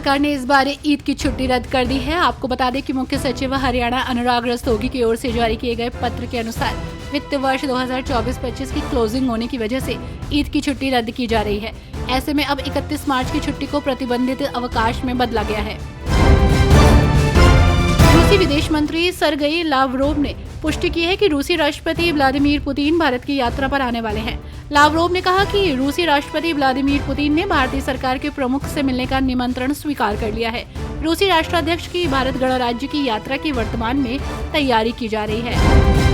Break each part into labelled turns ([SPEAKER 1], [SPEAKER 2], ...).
[SPEAKER 1] सरकार ने इस बार ईद की छुट्टी रद्द कर दी है। आपको बता दें कि मुख्य सचिव हरियाणा अनुराग रस्तोगी की ओर से जारी किए गए पत्र के अनुसार वित्त वर्ष 2024-25 की क्लोजिंग होने की वजह से ईद की छुट्टी रद्द की जा रही है। ऐसे में अब 31 मार्च की छुट्टी को प्रतिबंधित अवकाश में बदला गया है। रूसी विदेश मंत्री सर्गेई लावरोव ने पुष्टि की है कि रूसी राष्ट्रपति व्लादिमीर पुतिन भारत की यात्रा पर आने वाले हैं। लावरोव ने कहा कि रूसी राष्ट्रपति व्लादिमीर पुतिन ने भारतीय सरकार के प्रमुख से मिलने का निमंत्रण स्वीकार कर लिया है। रूसी राष्ट्राध्यक्ष की भारत गणराज्य की यात्रा की वर्तमान में तैयारी की जा रही है।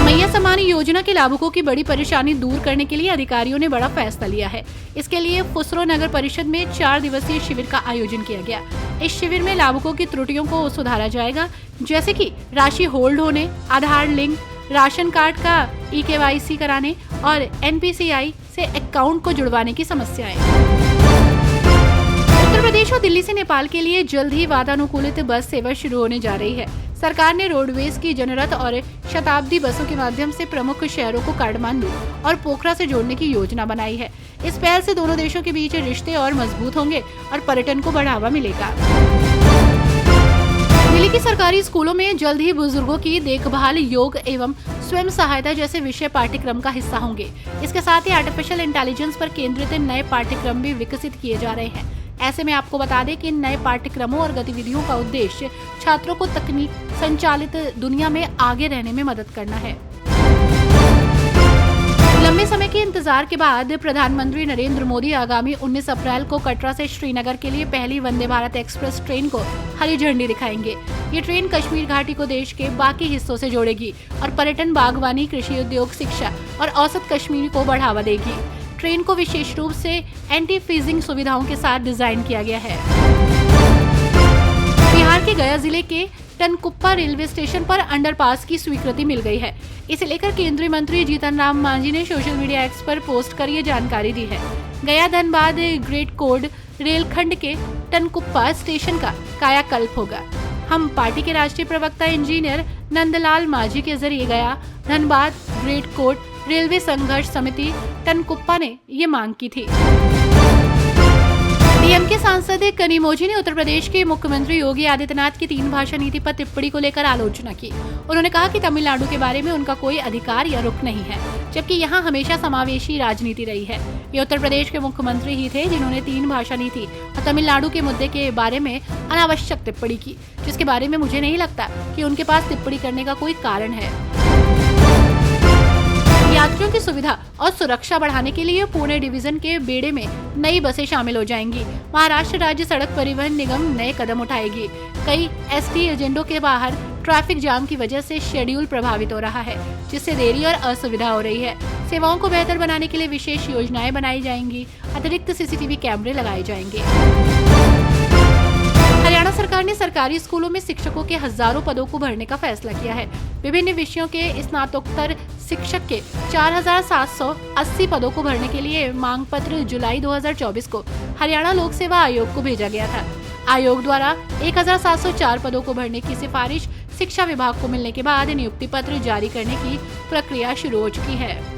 [SPEAKER 1] मैया सम्मान योजना के लाभुकों की बड़ी परेशानी दूर करने के लिए अधिकारियों ने बड़ा फैसला लिया है। इसके लिए फुसरो नगर परिषद में 4 दिवसीय शिविर का आयोजन किया गया। इस शिविर में लाभुकों की त्रुटियों को सुधारा जाएगा, जैसे कि राशि होल्ड होने, आधार लिंक, राशन कार्ड का EKYC कराने और NPCI से अकाउंट को जुड़वाने की समस्याएं। उत्तर प्रदेश और दिल्ली से नेपाल के लिए जल्द ही वातानुकूलित बस सेवा शुरू होने जा रही है। सरकार ने रोडवेज की जनरत और शताब्दी बसों के माध्यम से प्रमुख शहरों को काठमांडू और पोखरा से जोड़ने की योजना बनाई है। इस पहल से दोनों देशों के बीच रिश्ते और मजबूत होंगे और पर्यटन को बढ़ावा मिलेगा। दिल्ली की सरकारी स्कूलों में जल्द ही बुजुर्गों की देखभाल, योग एवं स्वयं सहायता जैसे विषय पाठ्यक्रम का हिस्सा होंगे। इसके साथ ही आर्टिफिशियल इंटेलिजेंस पर केंद्रित नए पाठ्यक्रम भी विकसित किए जा रहे हैं। ऐसे में आपको बता दें कि इन नए पाठ्यक्रमों और गतिविधियों का उद्देश्य छात्रों को तकनीक संचालित दुनिया में आगे रहने में मदद करना है। लंबे समय के इंतजार के बाद प्रधानमंत्री नरेंद्र मोदी आगामी 19 अप्रैल को कटरा से श्रीनगर के लिए पहली वंदे भारत एक्सप्रेस ट्रेन को हरी झंडी दिखाएंगे। ये ट्रेन कश्मीर घाटी को देश के बाकी हिस्सों से जोड़ेगी और पर्यटन, बागवानी, कृषि उद्योग, शिक्षा और औसत कश्मीर को बढ़ावा देगी। ट्रेन को विशेष रूप से एंटी फ्रीजिंग सुविधाओं के साथ डिजाइन किया गया है। बिहार के गया जिले के टनकुप्पा रेलवे स्टेशन पर अंडरपास की स्वीकृति मिल गई है। इसे लेकर केंद्रीय मंत्री जीतन राम मांझी ने सोशल मीडिया एक्स पर पोस्ट कर ये जानकारी दी है। गया धनबाद ग्रेट कोड रेलखंड के टनकुप्पा स्टेशन का कायाकल्प होगा। हम पार्टी के राष्ट्रीय प्रवक्ता इंजीनियर नंदलाल माझी के जरिए गया धनबाद ग्रेट कोड रेलवे संघर्ष समिति टनकुप्पा ने ये मांग की थी। पीएम के सांसद कनिमोझी ने उत्तर प्रदेश के मुख्यमंत्री योगी आदित्यनाथ की 3 भाषा नीति पर टिप्पणी को लेकर आलोचना की। उन्होंने कहा कि तमिलनाडु के बारे में उनका कोई अधिकार या रुख नहीं है, जबकि यहाँ हमेशा समावेशी राजनीति रही है। ये उत्तर प्रदेश के मुख्यमंत्री ही थे जिन्होंने 3 भाषा नीति और तमिलनाडु के मुद्दे के बारे में अनावश्यक टिप्पणी की, जिसके बारे में मुझे नहीं लगता कि उनके पास टिप्पणी करने का कोई कारण है। यात्रियों की सुविधा और सुरक्षा बढ़ाने के लिए पुणे डिवीजन के बेड़े में नई बसें शामिल हो जाएंगी। महाराष्ट्र राज्य सड़क परिवहन निगम नए कदम उठाएगी। कई ST एजेंडों के बाहर ट्रैफिक जाम की वजह से शेड्यूल प्रभावित हो रहा है, जिससे देरी और असुविधा हो रही है। सेवाओं को बेहतर बनाने के लिए विशेष योजनाएं बनाई जाएंगी। अतिरिक्त CCTV कैमरे लगाए जाएंगे। हरियाणा सरकार ने सरकारी स्कूलों में शिक्षकों के हजारों पदों को भरने का फैसला किया है। विभिन्न विषयों के स्नातकोत्तर शिक्षक के 4,780 पदों को भरने के लिए मांग पत्र जुलाई 2024 को हरियाणा लोक सेवा आयोग को भेजा गया था। आयोग द्वारा 1,704 पदों को भरने की सिफारिश शिक्षा विभाग को मिलने के बाद नियुक्ति पत्र जारी करने की प्रक्रिया शुरू हो चुकी है।